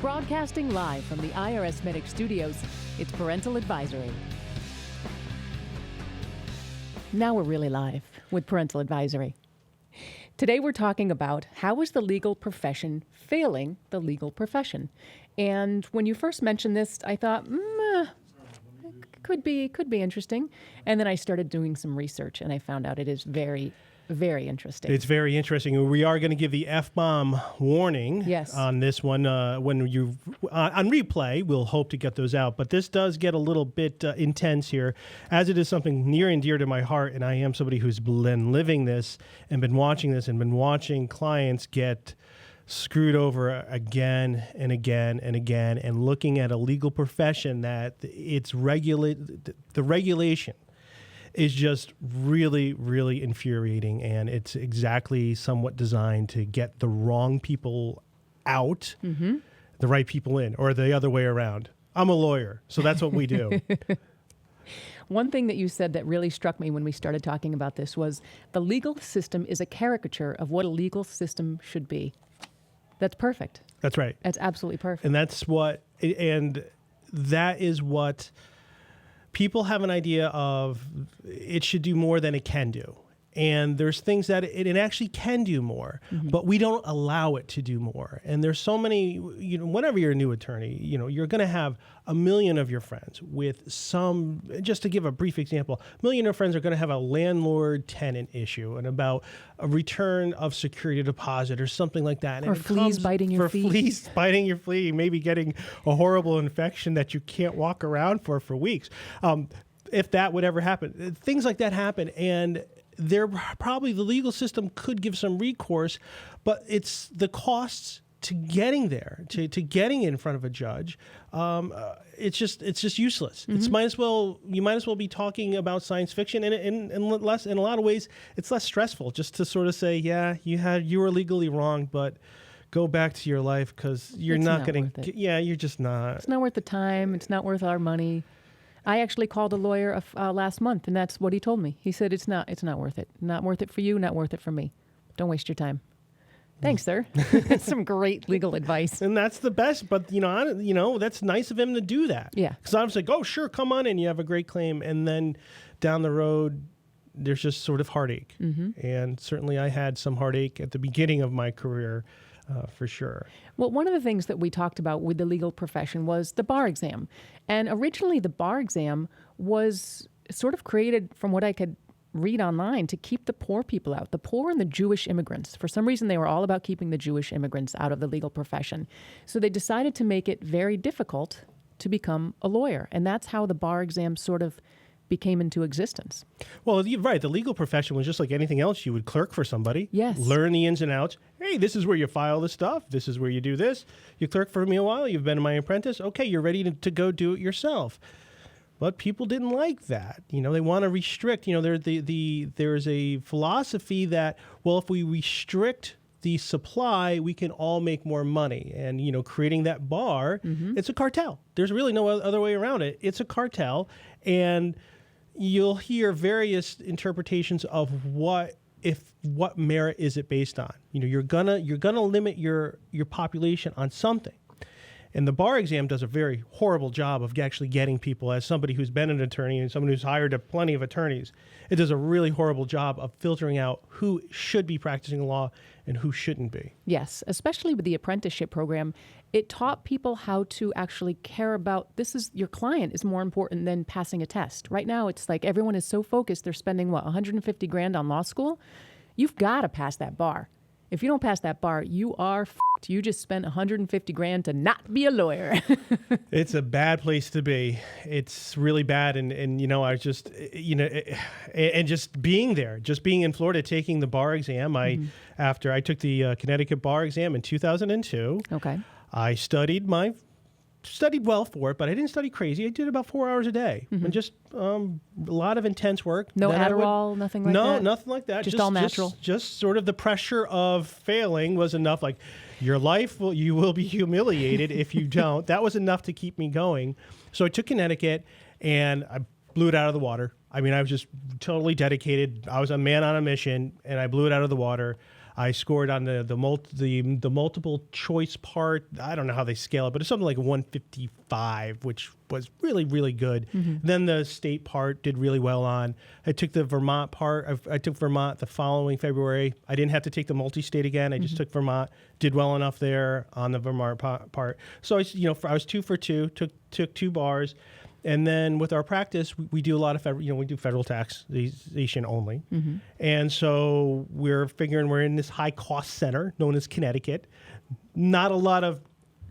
Broadcasting live from the IRSMedic studios, it's Parental Advisory. Now we're really live with Parental Advisory. Today we're talking about how is the legal profession failing the legal profession. And when you first mentioned this, I thought, could be interesting. And then I started doing some research and I found out it is very, very interesting. It's very interesting. We are going to give the F-bomb warning on this one. When you on replay, we'll hope to get those out. But this does get a little bit intense here, as it is something near and dear to my heart. And I am somebody who's been living this and been watching this and been watching clients get screwed over again and again and again, and looking at a legal profession that it's the regulation is just really, really infuriating, and it's exactly somewhat designed to get the wrong people out, the right people in, or the other way around. I'm a lawyer, so that's what we do. One thing that you said that really struck me when we started talking about this was the legal system is a caricature of what a legal system should be. That's perfect. That's right. That's absolutely perfect. And that is what people have an idea of. It should do more than it can do. And there's things that it actually can do more, but we don't allow it to do more. And there's so many, whenever you're a new attorney, you're going to have a million of your friends with some, just to give a brief example, a million of friends are going to have a landlord-tenant issue and about a return of security deposit or something like that. Or fleas biting your feet. Fleas biting your feet, maybe getting a horrible infection that you can't walk around for weeks. If that would ever happen, things like that happen, and the legal system could give some recourse, but it's the costs to getting there, to getting in front of a judge. It's just useless. You might as well be talking about science fiction, and in a lot of ways, it's less stressful just to sort of say, you were legally wrong, but go back to your life because you're not going to. Yeah, you're just not. It's not worth the time. It's not worth our money. I actually called a lawyer last month, and that's what he told me. He said, it's not worth it. Not worth it for you, not worth it for me. Don't waste your time. Thanks, sir. That's some great legal advice. And that's the best, but, that's nice of him to do that. Yeah. Because I was like, oh, sure, come on in. You have a great claim. And then down the road, there's just sort of heartache. And certainly I had some heartache at the beginning of my career. For sure. Well, one of the things that we talked about with the legal profession was the bar exam. And originally the bar exam was sort of created, from what I could read online, to keep the poor people out, the poor and the Jewish immigrants. For some reason, they were all about keeping the Jewish immigrants out of the legal profession. So they decided to make it very difficult to become a lawyer. And that's how the bar exam sort of became into existence. Well, you're right. The legal profession was just like anything else. You would clerk for somebody, learn the ins and outs. Hey, this is where you file the stuff. This is where you do this. You clerk for me a while. You've been my apprentice. Okay, you're ready to go do it yourself. But people didn't like that. They want to restrict. There's a philosophy that, well, if we restrict the supply, we can all make more money. And, creating that bar, it's a cartel. There's really no other way around it. It's a cartel. And you'll hear various interpretations of what merit is it based on. You're gonna limit your population on something. And the bar exam does a very horrible job of actually getting people, as somebody who's been an attorney and someone who's hired plenty of attorneys, it does a really horrible job of filtering out who should be practicing law and who shouldn't be. Yes, especially with the apprenticeship program, it taught people how to actually care about, your client is more important than passing a test. Right now, it's like everyone is so focused, they're spending, $150,000 on law school? You've got to pass that bar. If you don't pass that bar, you are f***ed. You just spent $150,000 to not be a lawyer. It's a bad place to be. It's really bad. And I just, and just being there, just being in Florida, taking the bar exam. After I took the Connecticut bar exam in 2002. Okay. I studied well for it, but I didn't study crazy. I did about 4 hours a day, and just a lot of intense work. No Adderall, nothing like that? No, nothing like that. Just all natural? Just sort of the pressure of failing was enough. Like, your life, you will be humiliated if you don't. That was enough to keep me going. So I took Connecticut, and I blew it out of the water. I mean, I was just totally dedicated. I was a man on a mission, and I blew it out of the water. I scored on the multiple choice part. I don't know how they scale it, but it's something like 155, which was really, really good. Then the state part did really well on. I took the Vermont part. I took Vermont the following February. I didn't have to take the multi-state again. I just took Vermont. Did well enough there on the Vermont part. So I was 2 for 2. Took 2 bars. And then with our practice, we do a lot of we do federal taxation only. And so we're figuring we're in this high cost center known as Connecticut. Not a lot of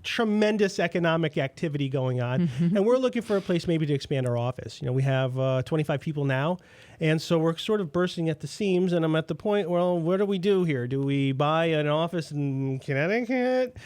tremendous economic activity going on. And we're looking for a place maybe to expand our office. We have 25 people now. And so we're sort of bursting at the seams. And I'm at the point, well, what do we do here? Do we buy an office in Connecticut?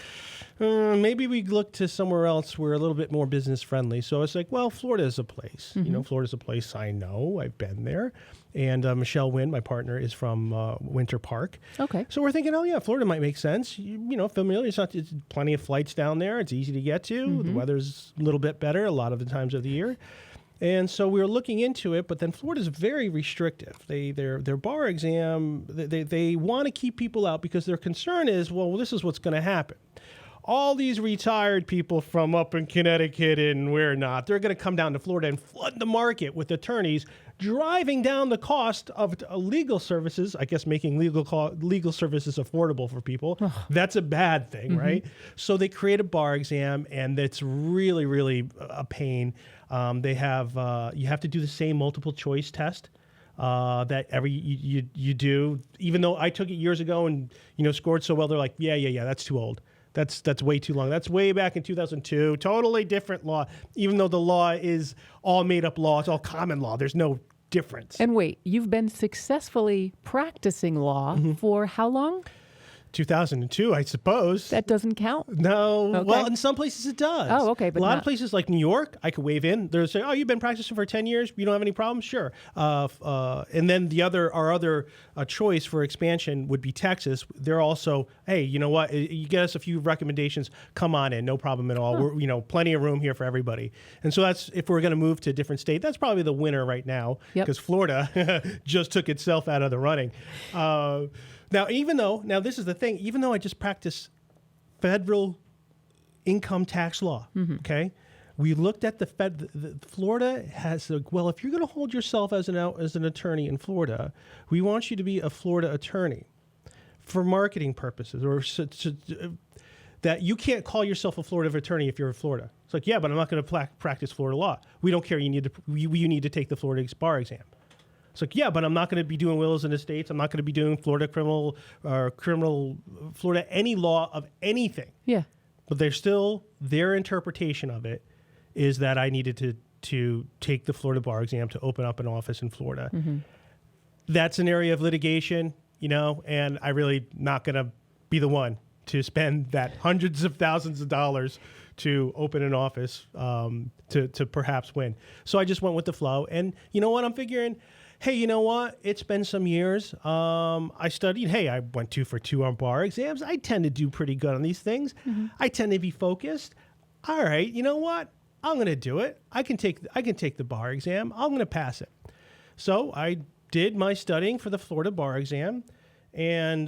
Maybe we look to somewhere else where a little bit more business friendly. So it's like, well, Florida is a place. Florida's a place I know. I've been there. And Michelle Wynn, my partner, is from Winter Park. Okay. So we're thinking, oh yeah, Florida might make sense. Familiar. It's plenty of flights down there. It's easy to get to. The weather's a little bit better a lot of the times of the year. And so we were looking into it, but then Florida's very restrictive. Their bar exam, they want to keep people out because their concern is, well, this is what's going to happen. All these retired people from up in Connecticut and where not, they're going to come down to Florida and flood the market with attorneys, driving down the cost of legal services, I guess making legal services affordable for people. That's a bad thing, right? So they create a bar exam, and it's really, really a pain. They have you have to do the same multiple choice test that you do. Even though I took it years ago and scored so well, they're like, yeah, that's too old. That's way too long. That's way back in 2002. Totally different law. Even though the law is all made up law, it's all common law. There's no difference. And wait, you've been successfully practicing law for how long? 2002, I suppose. That doesn't count? No. Okay. Well, in some places it does. Oh, okay. But a lot of places like New York, I could wave in. They'll say, oh, you've been practicing for 10 years? You don't have any problems? Sure. And then our other choice for expansion would be Texas. They're also, hey, you know what? You get us a few recommendations. Come on in. No problem at all. We're, plenty of room here for everybody. And so that's, if we're going to move to a different state, that's probably the winner right now because Florida just took itself out of the running. Now, this is the thing, even though I just practice federal income tax law, okay, we looked at Florida has, well, if you're going to hold yourself as an attorney in Florida, we want you to be a Florida attorney for marketing purposes, or that you can't call yourself a Florida attorney if you're in Florida. It's like, yeah, but I'm not going to practice Florida law. We don't care. You need to take the Florida bar exam. It's like, yeah, but I'm not going to be doing wills and estates. I'm not going to be doing Florida Florida, any law of anything. Yeah. But their interpretation of it is that I needed to take the Florida bar exam to open up an office in Florida. That's an area of litigation, and I really not going to be the one to spend that hundreds of thousands of dollars to open an office to perhaps win. So I just went with the flow. And you know what? I'm figuring, hey, you know what? It's been some years. I studied. Hey, I went 2 for 2 on bar exams. I tend to do pretty good on these things. I tend to be focused. All right, you know what? I'm going to do it. I can take the bar exam. I'm going to pass it. So I did my studying for the Florida bar exam and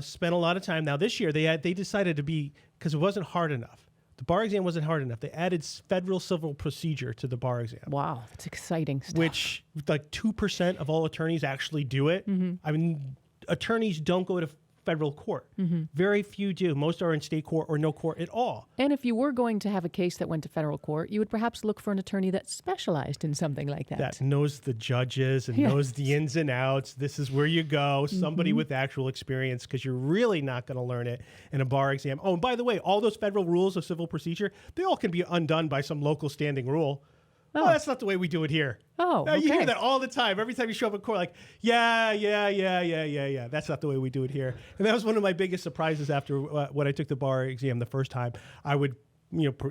spent a lot of time. Now this year they decided to be, because it wasn't hard enough. The bar exam wasn't hard enough. They added federal civil procedure to the bar exam. Wow, that's exciting stuff. Which, like 2% of all attorneys actually do it. I mean, attorneys don't go to federal court. Very few do. Most are in state court or no court at all. And if you were going to have a case that went to federal court, you would perhaps look for an attorney that specialized in something like that. That knows the judges and knows the ins and outs. This is where you go. Somebody with actual experience, because you're really not going to learn it in a bar exam. Oh, and by the way, all those federal rules of civil procedure, they all can be undone by some local standing rule. Oh, that's not the way we do it here. Oh, okay. You hear that all the time. Every time you show up in court, like, yeah. That's not the way we do it here. And that was one of my biggest surprises after when I took the bar exam the first time. I would,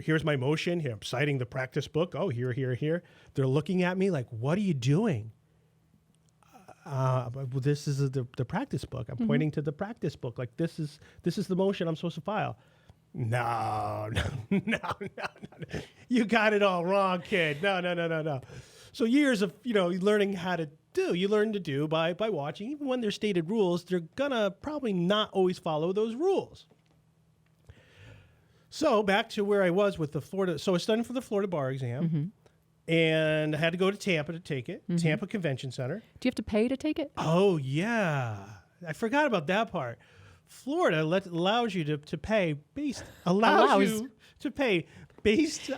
here's my motion. Here, I'm citing the practice book. Oh, here. They're looking at me like, what are you doing? Well, this is the practice book. I'm pointing to the practice book. Like, this is the motion I'm supposed to file. No. You got it all wrong, kid. No. So years of, learning how to do. You learn to do by watching. Even when there's stated rules, they're going to probably not always follow those rules. So back to where I was with the Florida. So I studied for the Florida bar exam. And I had to go to Tampa to take it, Tampa Convention Center. Do you have to pay to take it? Oh, yeah. I forgot about that part. Florida allows you to pay based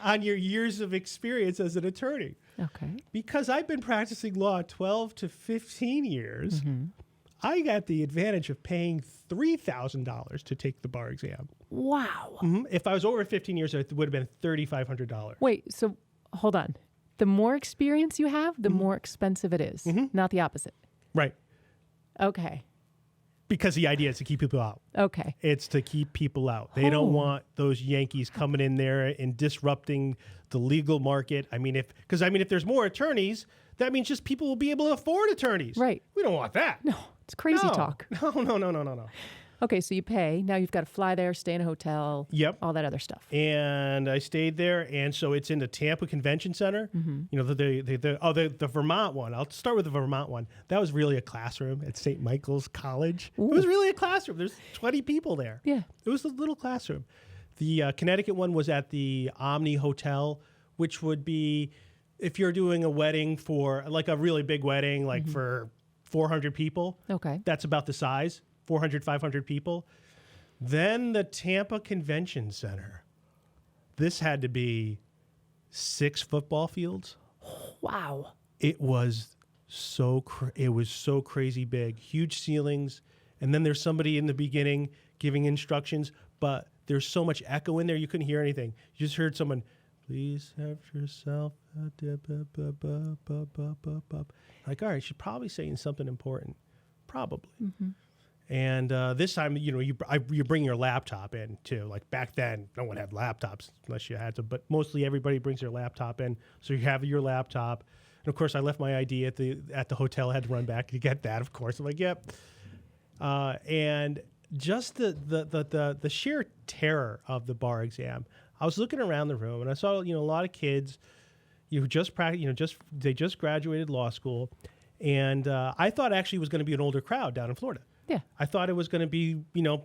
on your years of experience as an attorney. Okay. Because I've been practicing law 12 to 15 years, I got the advantage of paying $3,000 to take the bar exam. Wow. If I was over 15 years, it would have been $3,500. Wait, so hold on. The more experience you have, the more expensive it is, not the opposite. Right. Okay. Because the idea is to keep people out. Okay. It's to keep people out. They don't want those Yankees coming in there and disrupting the legal market. If there's more attorneys, that means just people will be able to afford attorneys. Right. We don't want that. No, it's crazy talk. No. Okay, so you pay. Now you've got to fly there, stay in a hotel. Yep. All that other stuff. And I stayed there, and so it's in the Tampa Convention Center. The Vermont one. I'll start with the Vermont one. That was really a classroom at St. Michael's College. Ooh. It was really a classroom. There's 20 people there. Yeah. It was a little classroom. The Connecticut one was at the Omni Hotel, which would be if you're doing a wedding for like a really big wedding, like for 400 people. Okay. That's about the size. 400, 500 people. Then the Tampa Convention Center. This had to be 6 football fields. Wow. It was so crazy big. Huge ceilings. And then there's somebody in the beginning giving instructions, but there's so much echo in there you couldn't hear anything. You just heard someone, please have yourself like, all right, she's probably saying something important. Probably. And this time, you bring your laptop in too. Like back then, no one had laptops unless you had to, but mostly everybody brings their laptop in. So you have your laptop. And of course, I left my ID at the hotel. I had to run back to get that, of course. I'm like, yep. And just the sheer terror of the bar exam. I was looking around the room and I saw, a lot of kids who just graduated law school. And I thought actually it was going to be an older crowd down in Florida. Yeah. I thought it was going to be,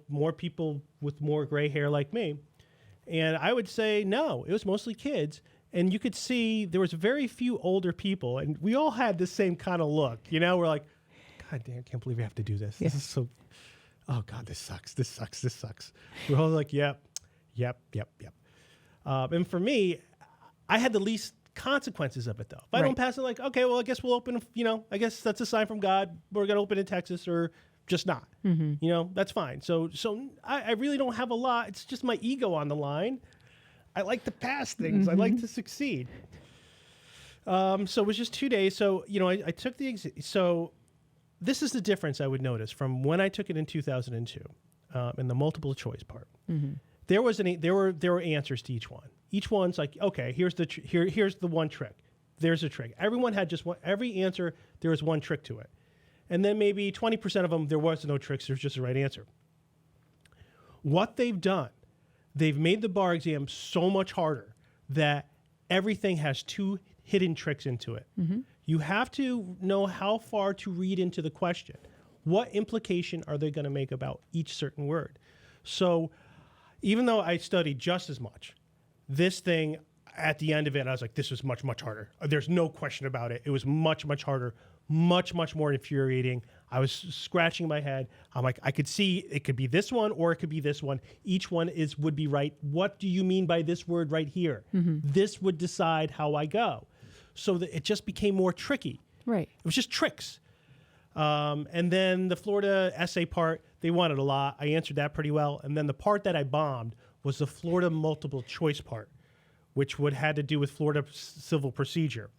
more people with more gray hair like me. And I would say, no, it was mostly kids. And you could see there was very few older people. And we all had the same kind of look. We're like, God damn, I can't believe we have to do this. Yeah. This is so, oh God, this sucks. We're all like, yep. And for me, I had the least consequences of it, though. If I don't pass it, like, okay, well, I guess we'll open, I guess that's a sign from God. We're going to open in Texas or just not. That's fine. So I really don't have a lot. It's just my ego on the line. I like to pass things. I like to succeed. So it was just 2 days. So, I took the exam. So this is the difference I would notice from when I took it in 2002 in the multiple choice part. There were answers to each one. Each one's like, okay, here's the one trick. There's a trick. Everyone had just one. Every answer, there was one trick to it. And then maybe 20% of them, there was no tricks. There's just a right answer. What they've done, they've made the bar exam so much harder that everything has 2 hidden tricks into it. You have to know how far to read into the question. What implication are they going to make about each certain word? So even though I studied just as much, this thing, at the end of it, I was like, this was much, much harder. There's no question about it. It was much, much harder, much, much more infuriating. I was scratching my head. I'm like, I could see it could be this one or it could be this one. Each one would be right. What do you mean by this word right here? This would decide how I go. So that it just became more tricky. Right. It was just tricks. And then the Florida essay part, they wanted a lot. I answered that pretty well. And then the part that I bombed was the Florida multiple choice part, which had to do with Florida civil procedure,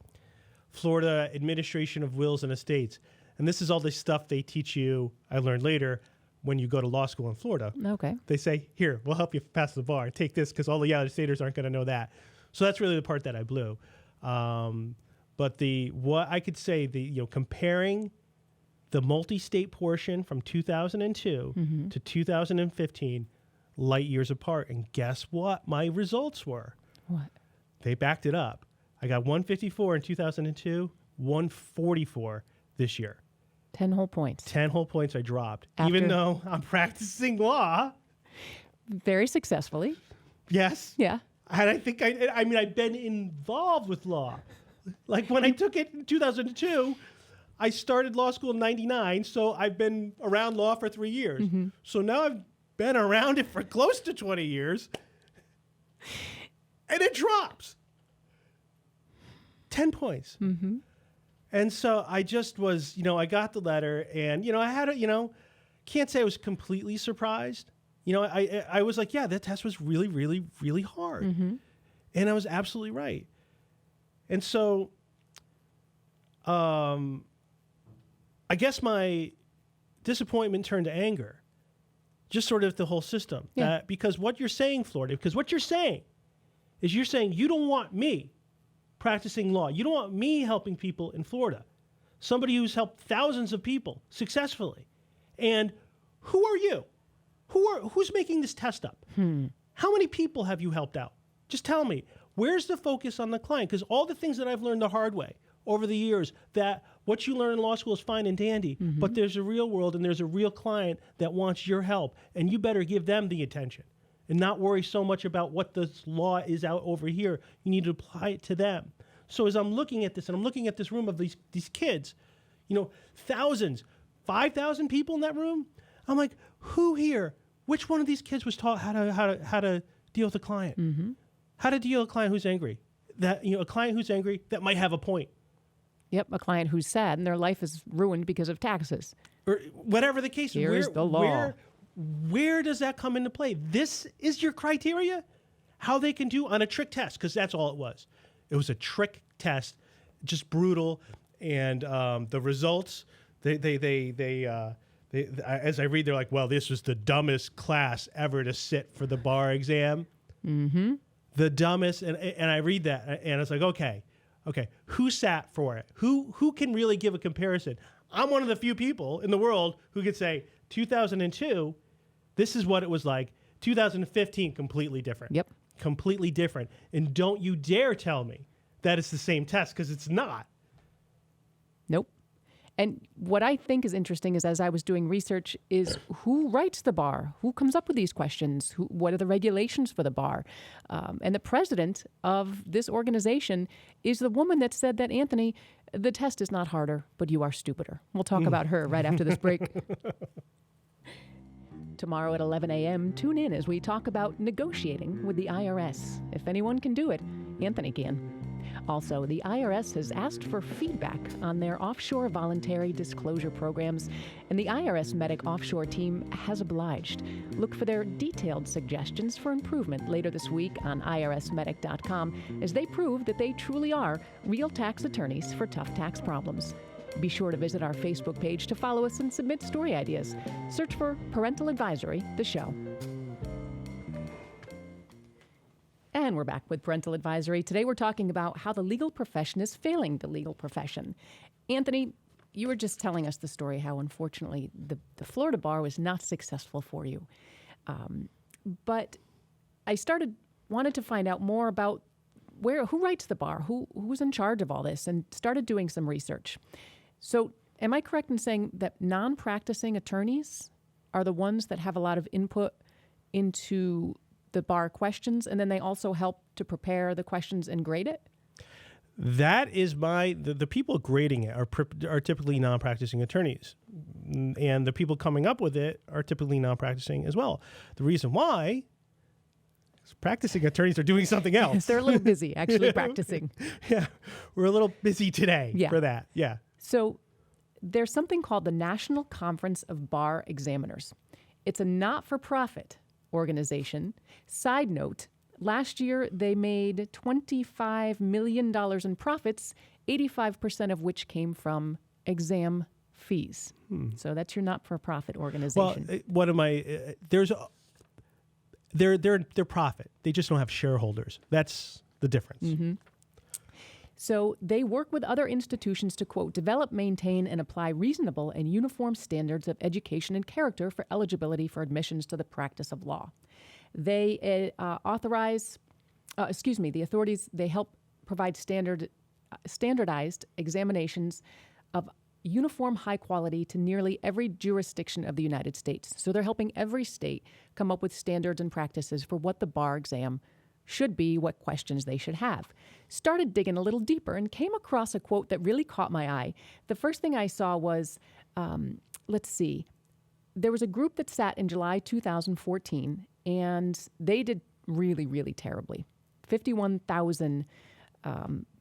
Florida administration of wills and estates. And this is all the stuff they teach you, I learned later, when you go to law school in Florida. Okay. They say, here, we'll help you pass the bar. Take this because all the out-of-staters aren't going to know that. So that's really the part that I blew. But what I could say, comparing the multi-state portion from 2002 to 2015, light years apart. And guess what my results were? What? They backed it up. I got 154 in 2002, 144 this year. 10 whole points. 10 whole points I dropped, even though I'm practicing law. Very successfully. Yes. Yeah. And I think I've been involved with law. Like when I took it in 2002, I started law school in 99, so I've been around law for 3 years. Mm-hmm. So now I've been around it for close to 20 years. And it drops 10 points. Mm-hmm. And so I just was, I got the letter and, I had a, can't say I was completely surprised. I was like, yeah, that test was really, really, really hard. Mm-hmm. And I was absolutely right. And so I guess my disappointment turned to anger, just sort of the whole system. Yeah. Because what you're saying, Florida, is you're saying you don't want me practicing law. You don't want me helping people in Florida, somebody who's helped thousands of people successfully. And who are you? Who's making this test up? How many people have you helped out? Just tell me, where's the focus on the client? Because all the things that I've learned the hard way over the years, that what you learn in law school is fine and dandy, mm-hmm. but there's a real world and there's a real client that wants your help, and you better give them the attention and not worry so much about what the law is out over here. You need to apply it to them. So as I'm looking at this, and I'm looking at this room of these kids, thousands, 5,000 people in that room, I'm like, who here, which one of these kids was taught how to deal with a client? Mm-hmm. How to deal with a client who's angry? A client who's angry that might have a point. Yep, a client who's sad and their life is ruined because of taxes. Or whatever the case. Here's the law. Where does that come into play? This is your criteria? How they can do on a trick test, because that's all it was. It was a trick test, just brutal. And the results, they as I read, they're like, well, this was the dumbest class ever to sit for the bar exam. Mm-hmm. The dumbest. And I read that, and it's like, okay, who sat for it? Who can really give a comparison? I'm one of the few people in the world who could say 2002, this is what it was like. 2015, completely different. Yep. Completely different. And don't you dare tell me that it's the same test, because it's not. Nope. And what I think is interesting is, as I was doing research, is who writes the bar? Who comes up with these questions? What are the regulations for the bar? And the president of this organization is the woman that said that, Anthony, the test is not harder, but you are stupider. We'll talk about her right after this break. Tomorrow at 11 a.m., tune in as we talk about negotiating with the IRS. If anyone can do it, Anthony can. Also, the IRS has asked for feedback on their offshore voluntary disclosure programs, and the IRSMedic offshore team has obliged. Look for their detailed suggestions for improvement later this week on IRSMedic.com, as they prove that they truly are real tax attorneys for tough tax problems. Be sure to visit our Facebook page to follow us and submit story ideas. Search for Parental Advisory, the show. And we're back with Parental Advisory. Today we're talking about how the legal profession is failing the legal profession. Anthony, you were just telling us the story how, unfortunately, the Florida bar was not successful for you. But I wanted to find out more about who writes the bar, who's in charge of all this, and started doing some research. So am I correct in saying that non-practicing attorneys are the ones that have a lot of input into the bar questions, and then they also help to prepare the questions and grade it? That is the people grading it are typically non-practicing attorneys, and the people coming up with it are typically non-practicing as well. The reason why is practicing attorneys are doing something else. Yes, they're a little busy actually practicing. Yeah, we're a little busy today for that. Yeah. So there's something called the National Conference of Bar Examiners. It's a not-for-profit organization. Side note, last year they made $25 million in profits, 85% of which came from exam fees. So that's your not-for-profit organization. Well, what am I? They're profit. They just don't have shareholders. That's the difference. Mm-hmm. So they work with other institutions to, quote, develop, maintain, and apply reasonable and uniform standards of education and character for eligibility for admissions to the practice of law. They the authorities, they help provide standardized examinations of uniform high quality to nearly every jurisdiction of the United States. So they're helping every state come up with standards and practices for what the bar exam should be, what questions they should have. Started digging a little deeper and came across a quote that really caught my eye. The first thing I saw was, there was a group that sat in July 2014, and they did really, really terribly. 51,000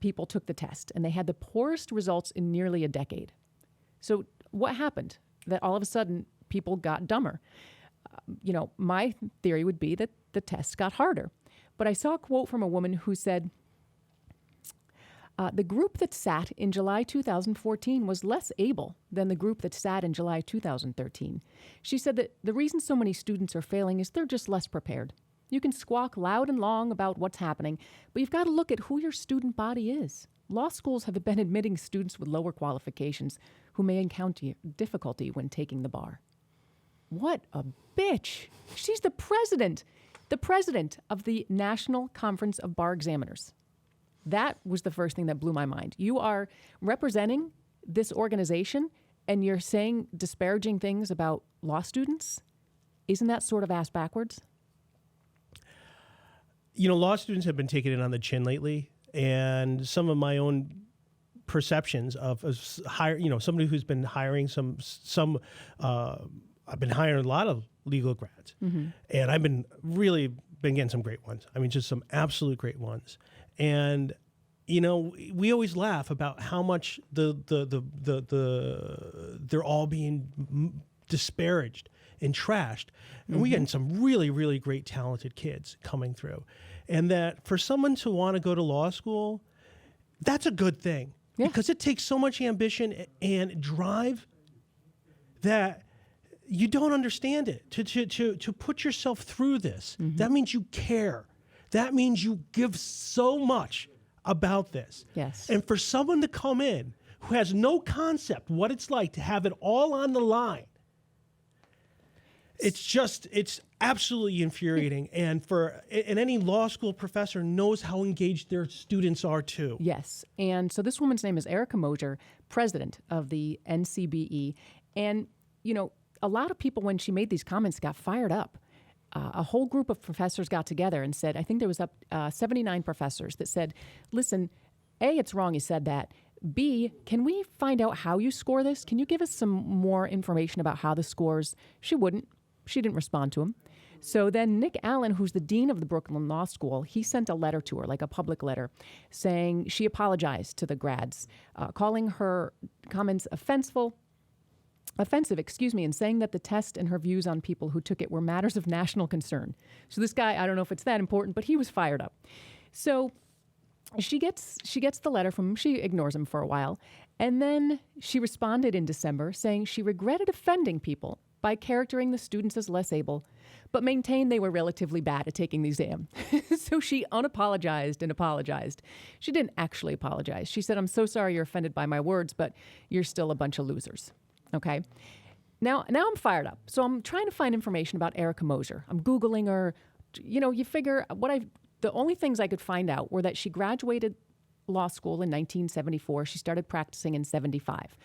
people took the test, and they had the poorest results in nearly a decade. So what happened? That all of a sudden people got dumber. My theory would be that the tests got harder. But I saw a quote from a woman who said, the group that sat in July 2014 was less able than the group that sat in July 2013. She said that the reason so many students are failing is they're just less prepared. You can squawk loud and long about what's happening, but you've got to look at who your student body is. Law schools have been admitting students with lower qualifications who may encounter difficulty when taking the bar. What a bitch. She's the president of the National Conference of Bar Examiners. That was the first thing that blew my mind. You are representing this organization and you're saying disparaging things about law students? Isn't that sort of ass backwards? Law students have been taking it on the chin lately, and some of my own perceptions of somebody who's been hiring I've been hiring a lot of legal grads, and I've been getting some great ones. I mean, just some absolute great ones. And we always laugh about how much they're all being disparaged and trashed. And we're getting some really, really great, talented kids coming through. And that for someone to want to go to law school, that's a good thing. Yeah. Because it takes so much ambition and drive that you don't understand it. To put yourself through this, that means you care. That means you give so much about this. Yes. And for someone to come in who has no concept what it's like to have it all on the line, it's absolutely infuriating. And any law school professor knows how engaged their students are too. Yes. And so this woman's name is Erica Mosier, president of the NCBE. And, a lot of people, when she made these comments, got fired up. A whole group of professors got together and said, I think there was 79 professors that said, listen, A, it's wrong you said that. B, can we find out how you score this? Can you give us some more information about how the scores? She wouldn't. She didn't respond to him. So then Nick Allen, who's the dean of the Brooklyn Law School, he sent a letter to her, like a public letter, saying she apologized to the grads, calling her comments offensive, and saying that the test and her views on people who took it were matters of national concern. So this guy, I don't know if it's that important, but he was fired up. So she gets the letter from him. She ignores him for a while. And then she responded in December saying she regretted offending people by characterizing the students as less able, but maintained they were relatively bad at taking the exam. So she unapologized and apologized. She didn't actually apologize. She said, I'm so sorry you're offended by my words, but you're still a bunch of losers. Okay. Now I'm fired up. So I'm trying to find information about Erica Mosier. I'm Googling her. You figure the only things I could find out were that she graduated law school in 1974. She started practicing in 75.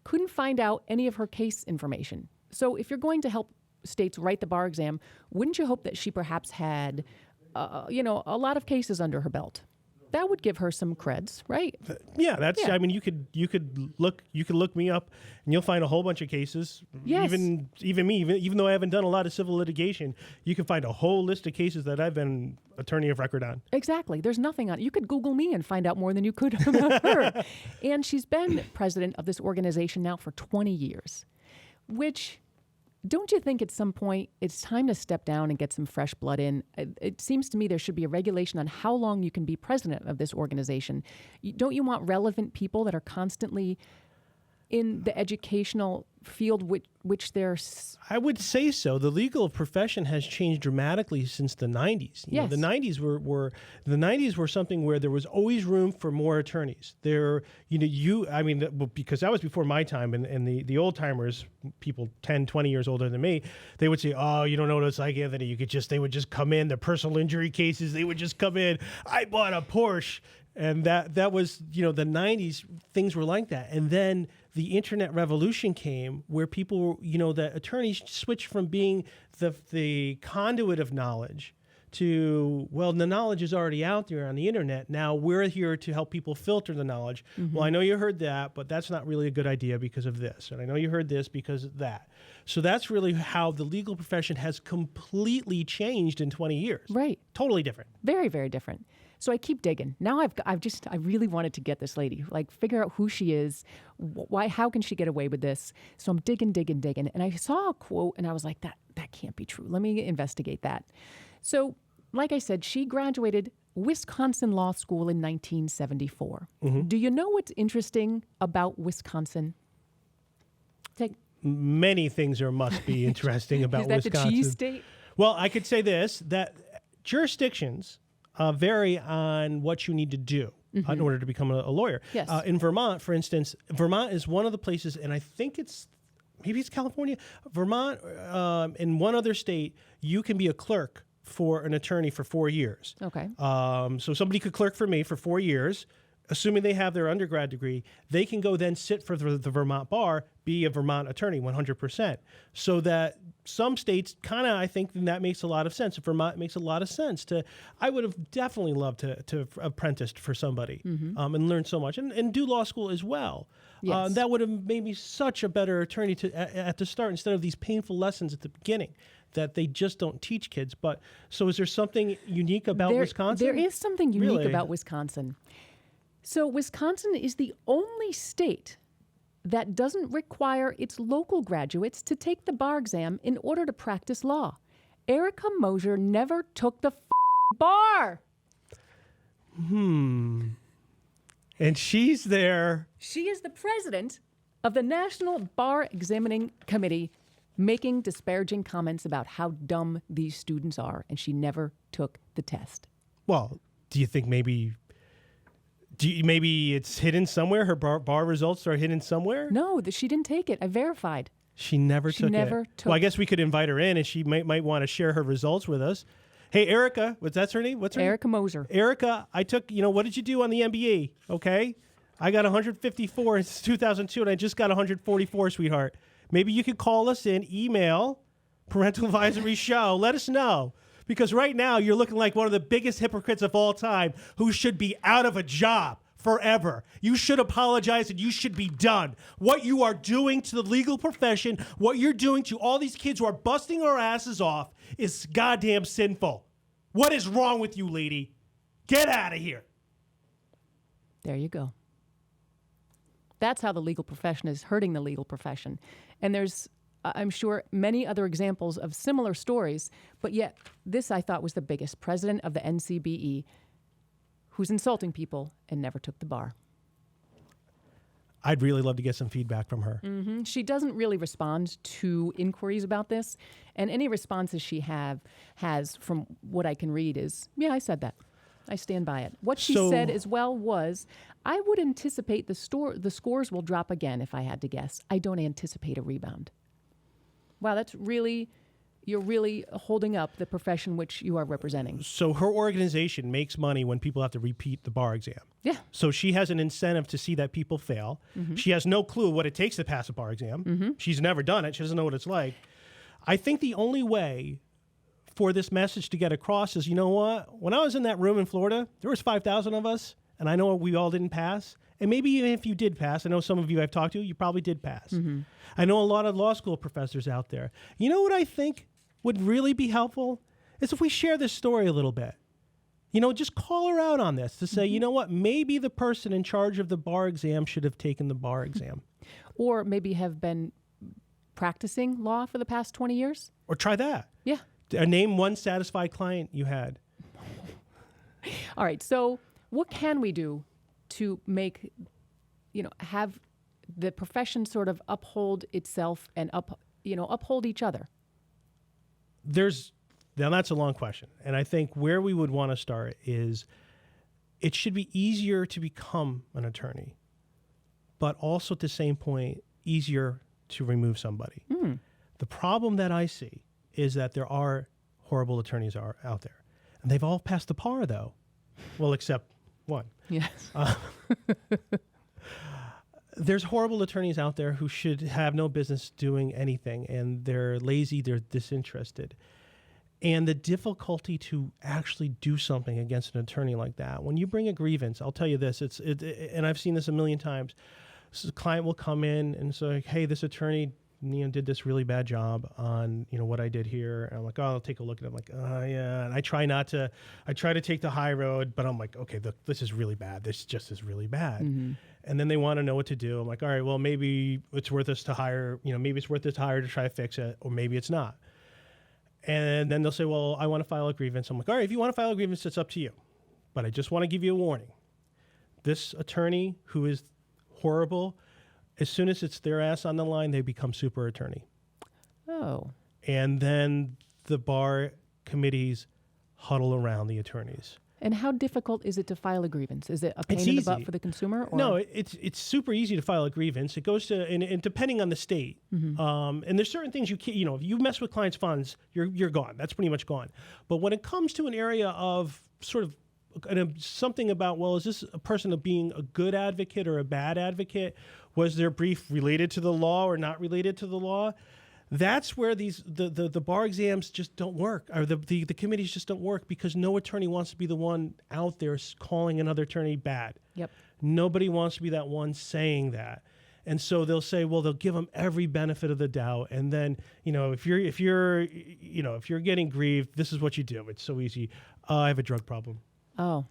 Couldn't find out any of her case information. So if you're going to help states write the bar exam, wouldn't you hope that she perhaps had, a lot of cases under her belt? That would give her some creds, right? Yeah, I mean, you could look me up, and you'll find a whole bunch of cases. Yes. Even though I haven't done a lot of civil litigation, you can find a whole list of cases that I've been attorney of record on. Exactly. There's nothing on it. You could Google me and find out more than you could about her. And she's been president of this organization now for 20 years, which, don't you think at some point it's time to step down and get some fresh blood in? It seems to me there should be a regulation on how long you can be president of this organization. Don't you want relevant people that are constantly in the educational field which they're... I would say so. The legal profession has changed dramatically since the 90s. Yes. The 90s were something where there was always room for more attorneys. Because that was before my time, and the old timers, people 10, 20 years older than me, they would say, oh, you don't know what it's like, Anthony. They would just come in, the personal injury cases, they would just come in. I bought a Porsche. And that was, the 90s, things were like that. And then the internet revolution came where people, the attorneys switched from being the conduit of knowledge to, well, the knowledge is already out there on the internet. Now we're here to help people filter the knowledge. Well, I know you heard that, but that's not really a good idea because of this. And I know you heard this because of that. So that's really how the legal profession has completely changed in 20 years. Right. Totally different. Very, very different. So I keep digging. Now I really wanted to get this lady, figure out who she is, how can she get away with this? So I'm digging. And I saw a quote and I was like, that can't be true. Let me investigate that. So like I said, she graduated Wisconsin Law School in 1974. Do you know what's interesting about Wisconsin? Many things must be interesting about Wisconsin. Is that the cheese state? Well, I could say this, that jurisdictions vary on what you need to do in order to become a lawyer. Yes. In Vermont, for instance, Vermont is one of the places, and I think maybe it's California, Vermont, in one other state, you can be a clerk for an attorney for 4 years. Okay. So somebody could clerk for me for 4 years, assuming they have their undergrad degree. They can go then sit for the Vermont bar, be a Vermont attorney 100%. So that some states kind of, I think that makes a lot of sense. Vermont makes a lot of sense. I would have definitely loved to apprentice for somebody and learn so much and do law school as well. Yes. That would have made me such a better attorney at the start instead of these painful lessons at the beginning that they just don't teach kids. But so is there something unique about Wisconsin? There is something unique Really? about Wisconsin. So Wisconsin is the only state that doesn't require its local graduates to take the bar exam in order to practice law. Erica Mosier never took the bar. And she's there. She is the president of the National Bar Examining Committee, making disparaging comments about how dumb these students are, and she never took the test. Well, do you think maybe it's hidden somewhere? Her bar results are hidden somewhere? No, she didn't take it. I verified. She never took it. Well, I guess we could invite her in, and she might want to share her results with us. Hey, Erica, that's her name? What's her name? Erica Moser. Erica, I took, what did you do on the MBA? Okay. I got 154 in 2002, and I just got 144, sweetheart. Maybe you could call us in, email, Parental Advisory Show. Let us know. Because right now, you're looking like one of the biggest hypocrites of all time who should be out of a job forever. You should apologize and you should be done. What you are doing to the legal profession, what you're doing to all these kids who are busting our asses off is goddamn sinful. What is wrong with you, lady? Get out of here. There you go. That's how the legal profession is hurting the legal profession. And there's, I'm sure, many other examples of similar stories, but yet this I thought was the biggest. President of the NCBE, who's insulting people and never took the bar. I'd really love to get some feedback from her. She doesn't really respond to inquiries about this, and any responses she has, from what I can read, is, yeah, I said that. I stand by it. What she said as well was, I would anticipate the scores will drop again if I had to guess. I don't anticipate a rebound. Wow, you're really holding up the profession which you are representing. So her organization makes money when people have to repeat the bar exam. Yeah. So she has an incentive to see that people fail. She has no clue what it takes to pass a bar exam. She's never done it. She doesn't know what it's like. I think the only way for this message to get across is, you know what? When I was in that room in Florida, there was 5,000 of us, and I know we all didn't pass. And maybe even if you did pass, I know some of you I've talked to, you probably did pass. I know a lot of law school professors out there. You know what I think would really be helpful is if we share this story a little bit. Just call her out on this to say, you know what, maybe the person in charge of the bar exam should have taken the bar exam. Or maybe have been practicing law for the past 20 years. Or try that. Yeah. Name one satisfied client you had. All right, so what can we do to make, have the profession sort of uphold itself and uphold each other? Now that's a long question. And I think where we would want to start is it should be easier to become an attorney, but also at the same point, easier to remove somebody. The problem that I see is that there are horrible attorneys out there. And they've all passed the par, though. Well, except one. Yes. There's horrible attorneys out there who should have no business doing anything, and they're lazy, they're disinterested. And the difficulty to actually do something against an attorney like that, when you bring a grievance, I'll tell you this, and I've seen this a million times. So the client will come in and say, hey, this attorney did this really bad job on what I did here. And I'm like, oh, I'll take a look at it. I'm like, oh yeah. And I try to take the high road, but I'm like, okay, this is really bad. This just is really bad. Mm-hmm. And then they want to know what to do. I'm like, all right, well, maybe it's worth us to hire, maybe it's worth us to hire to try to fix it, or maybe it's not. And then they'll say, well, I want to file a grievance. I'm like, all right, if you want to file a grievance, it's up to you. But I just want to give you a warning. This attorney who is horrible, as soon as it's their ass on the line, they become super attorney. Oh. And then the bar committees huddle around the attorneys. And how difficult is it to file a grievance? Is it a pain in the butt for the consumer? Or? No, it's super easy to file a grievance. It goes to, and depending on the state, mm-hmm. And there's certain things you can't, if you mess with clients' funds, you're gone. That's pretty much gone. But when it comes to an area of sort of something about, well, is this a person of being a good advocate or a bad advocate? Was their brief related to the law or not related to the law? That's where the bar exams just don't work, or the committees just don't work, because no attorney wants to be the one out there calling another attorney bad. Yep. Nobody wants to be that one saying that. And so they'll say, well, they'll give them every benefit of the doubt. And then, if you're getting grieved, this is what you do. It's so easy. I have a drug problem. Oh.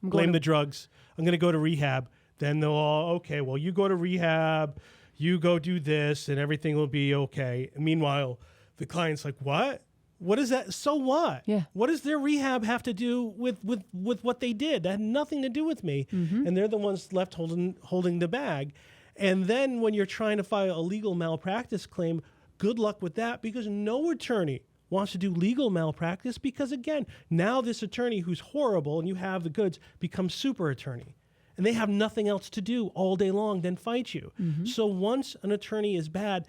Blame the drugs. I'm going to go to rehab. Then they'll all, okay, well, you go to rehab, you go do this, and everything will be okay. And meanwhile, the client's like, what? What is that? So what? Yeah. What does their rehab have to do with what they did? That had nothing to do with me. Mm-hmm. And they're the ones left holding the bag. And then when you're trying to file a legal malpractice claim, good luck with that, because no attorney wants to do legal malpractice, because, again, now this attorney who's horrible and you have the goods becomes super attorney. And they have nothing else to do all day long than fight you. Mm-hmm. So once an attorney is bad,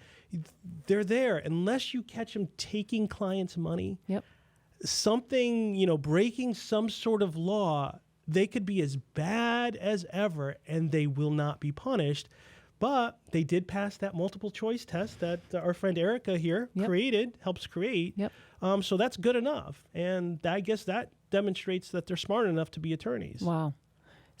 they're there. Unless you catch them taking clients' money, yep. something, breaking some sort of law, they could be as bad as ever, and they will not be punished. But they did pass that multiple choice test that our friend Erica here yep. helps create. Yep. So that's good enough. And I guess that demonstrates that they're smart enough to be attorneys. Wow.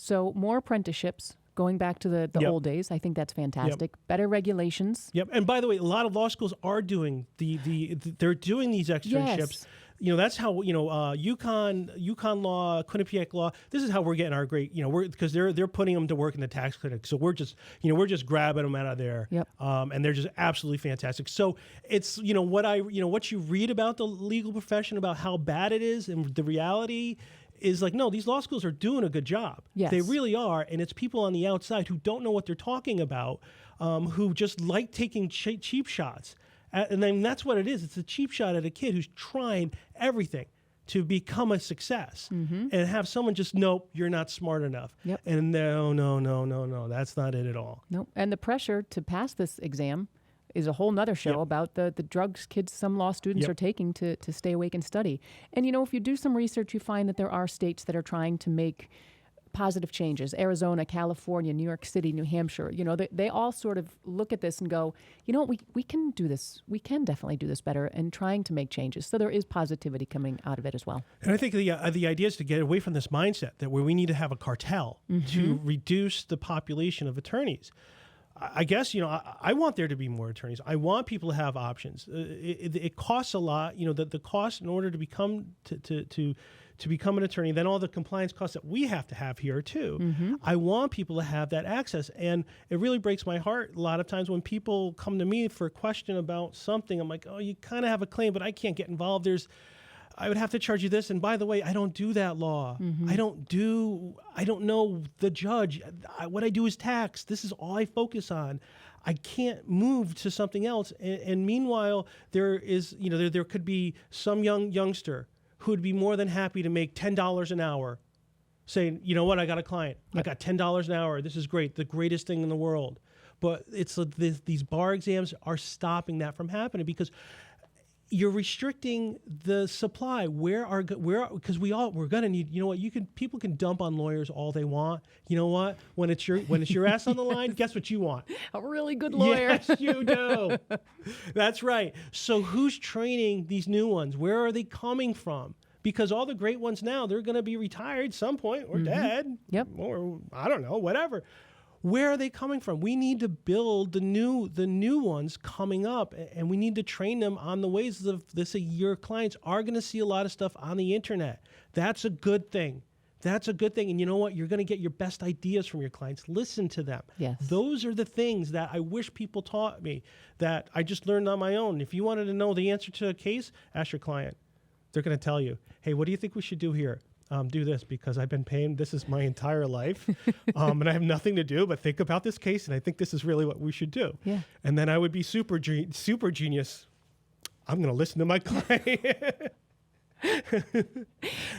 So more apprenticeships, going back to the yep. old days. I think that's fantastic. Yep. Better regulations. Yep. And by the way, a lot of law schools are doing they're doing these externships. Yes. That's how, UConn law, Quinnipiac law, this is how we're getting our great, because they're putting them to work in the tax clinic. So we're just grabbing them out of there. Yep. And they're just absolutely fantastic. So it's, what you read about the legal profession, about how bad it is, and the reality is like, no, these law schools are doing a good job. Yes. They really are. And it's people on the outside who don't know what they're talking about, who just like taking cheap shots. And then that's what it is. It's a cheap shot at a kid who's trying everything to become a success, mm-hmm. and have someone just, nope, you're not smart enough. Yep. And no, that's not it at all. Nope. And the pressure to pass this exam is a whole nother show yep. about the drugs kids, some law students yep. are taking to stay awake and study. And, if you do some research, you find that there are states that are trying to make positive changes. Arizona, California, New York City, New Hampshire, they all sort of look at this and go, we can do this. We can definitely do this better, and trying to make changes. So there is positivity coming out of it as well. And I think the idea is to get away from this mindset that where we need to have a cartel mm-hmm. to reduce the population of attorneys. I guess, I want there to be more attorneys. I want people to have options. It costs a lot, the cost in order to become to become an attorney, then all the compliance costs that we have to have here too. Mm-hmm. I want people to have that access. And it really breaks my heart a lot of times when people come to me for a question about something. I'm like, oh, you kind of have a claim, but I can't get involved. I would have to charge you this. And by the way, I don't do that law. Mm-hmm. I don't know the judge. What I do is tax. This is all I focus on. I can't move to something else. And meanwhile, there is, there could be some youngster who would be more than happy to make $10 an hour, saying, you know what, I got a client. Yep. I got $10 an hour. This is great. The greatest thing in the world. But it's these bar exams are stopping that from happening, because you're restricting the supply. Because we're gonna need. You know what? People can dump on lawyers all they want. You know what? When it's your ass on the line, guess what you want? A really good lawyer. Yes, you do. That's right. So who's training these new ones? Where are they coming from? Because all the great ones now, they're going to be retired at some point or dead. Yep. Or I don't know, whatever. Where are they coming from? We need to build the new ones coming up, and we need to train them on the ways of this. Your clients are going to see a lot of stuff on the internet. That's a good thing. That's a good thing. And you know what? You're going to get your best ideas from your clients. Listen to them. Yes. Those are the things that I wish people taught me that I just learned on my own. If you wanted to know the answer to a case, ask your client. They're going to tell you, hey, what do you think we should do here? Do this because I've been paying. This is my entire life, and I have nothing to do but think about this case, and I think this is really what we should do. Yeah. And then I would be super genius. I'm going to listen to my client.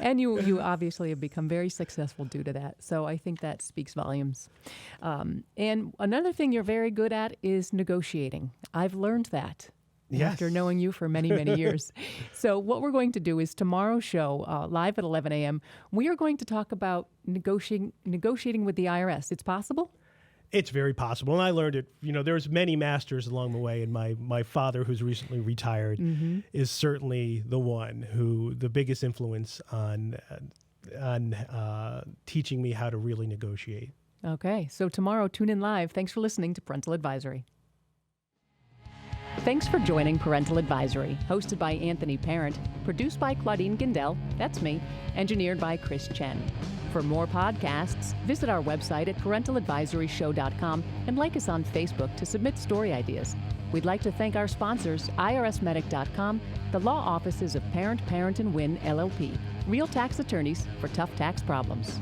And you obviously have become very successful due to that. So I think that speaks volumes. And another thing you're very good at is negotiating. I've learned that. Yes. After knowing you for many, many years. So what we're going to do is tomorrow's show, live at 11 a.m., we are going to talk about negotiating with the IRS. It's possible? It's very possible. And I learned it, there's many masters along the way. And my father, who's recently retired, is certainly the biggest influence on teaching me how to really negotiate. Okay. So tomorrow, tune in live. Thanks for listening to Parental Advisory. Thanks for joining Parental Advisory, hosted by Anthony Parent, produced by Claudine Gindel, that's me, engineered by Chris Chen. For more podcasts, visit our website at parentaladvisoryshow.com and like us on Facebook to submit story ideas. We'd like to thank our sponsors, IRSMedic.com, the law offices of Parent, and Wynn, LLP, real tax attorneys for tough tax problems.